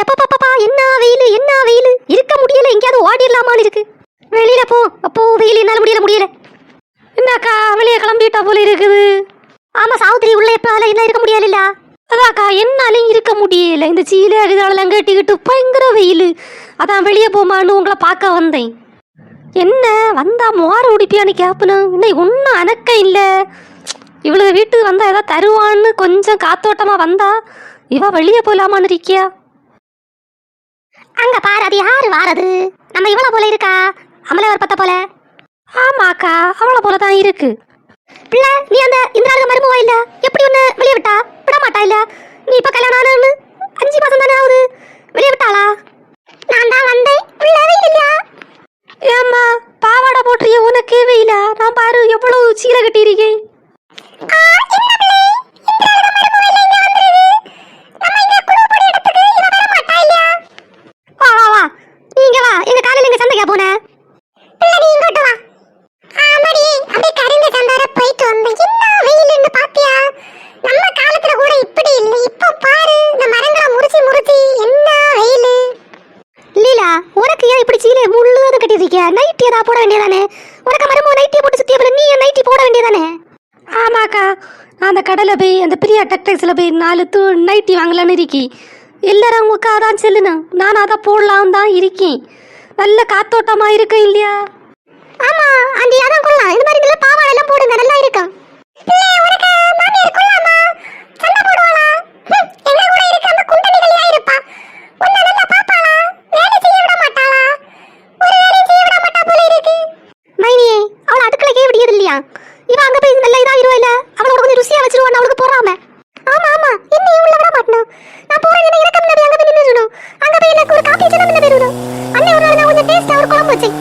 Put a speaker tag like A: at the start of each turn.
A: எப்பப்பா என்ன வெயில் என்ன வெயில், இருக்க முடியல, எங்கேயாவது ஓடிடலாமான்னு இருக்கு. வெளியில போ அப்போ, வெயில் என்னால முடியல. என்னக்கா வெளியே கிளம்பிட்டா போல இருக்குது. ஆமா சாவுத்திரி, உள்ள எப்ப என்ன இருக்க முடியல. அதாக்கா என்னாலையும் இருக்க முடியல, இந்த சீலை அடிதாளெல்லாம் கட்டிக்கிட்டு பயங்கர வெயில். அதான் வெளியே போமான்னு உங்களை பார்க்க வந்தேன். என்ன வந்தா மோர உடிப்பியான்னு கேப்பணும், இன்னைக்கு ஒன்றும் அணக்க இல்லை. இவ்வளவு வீட்டுக்கு வந்தா ஏதாவது தருவான்னு கொஞ்சம் காத்தோட்டமா வந்தா இவ வெளியே போலாமான்னு இருக்கியா? அங்க பாரு, அது யாரு வாரது? நம்ம இவள போல இருக்கா, அமலவர் பத்த போல. ஆமாக்கா அவளை போல தான் இருக்கு. பிள்ளை நீ அந்த இந்திராளுக்கு மருமவா இல்ல, எப்படி ஒன்று வெளியே விட்டா? விட மாட்டா இல்ல. நீ இப்ப கல்யாணம் ஆனு 5 மாசம் தானே ஆகுது, வெளியே விட்டாளா? நான் தான் வந்தேன். பிள்ளை இல்லையா? ஏம்மா பாவாடை போட்டுறிய, உனக்கே வெயிலா? நான் பாரு எவ்வளவு சீலை கட்டியிருக்கேன். நைட்டி ஏதாவது போட வேண்டியதானே? உனக்கு மருமோ நைட்டியை போட்டு சுத்திய, நீ நைட்டி போட வேண்டியதானே? ஆமாக்கா, அந்த கடையில் போய் அந்த பிரியா டெக்டைல்ஸில் போய் 4 நைட்டி வாங்கலான்னு இருக்கி. எல்லாரும் உங்க அதான் செல்லுனா, நான் அதை போடலாம் தான் இருக்கேன். நல்ல காத்தோட்டமா இருக்கு இல்லையா? ஆமா ஆண்டி, அதான் கொள்ளலாம். இந்த மாதிரி நல்ல பாவாடை எல்லாம் போடுங்க, நல்லா இருக்கும். இவ அங்க போய் நல்ல இதா இருவல, அவளோட கொஞ்சம் ருசியா வச்சிருவான், அவளுக்கு போறாம. ஆமா ஆமா, என்ன உள்ள விட மாட்டணும். நான் போறேன், எனக்கு நபி அங்க போய் நின்னுறணும். அங்க போய் எனக்கு ஒரு காபி வச்சு தான் நின்னுறணும். அண்ணே ஒரு நாள் நான் கொஞ்சம் டேஸ்டா ஒரு குழம்பு வச்சேன்,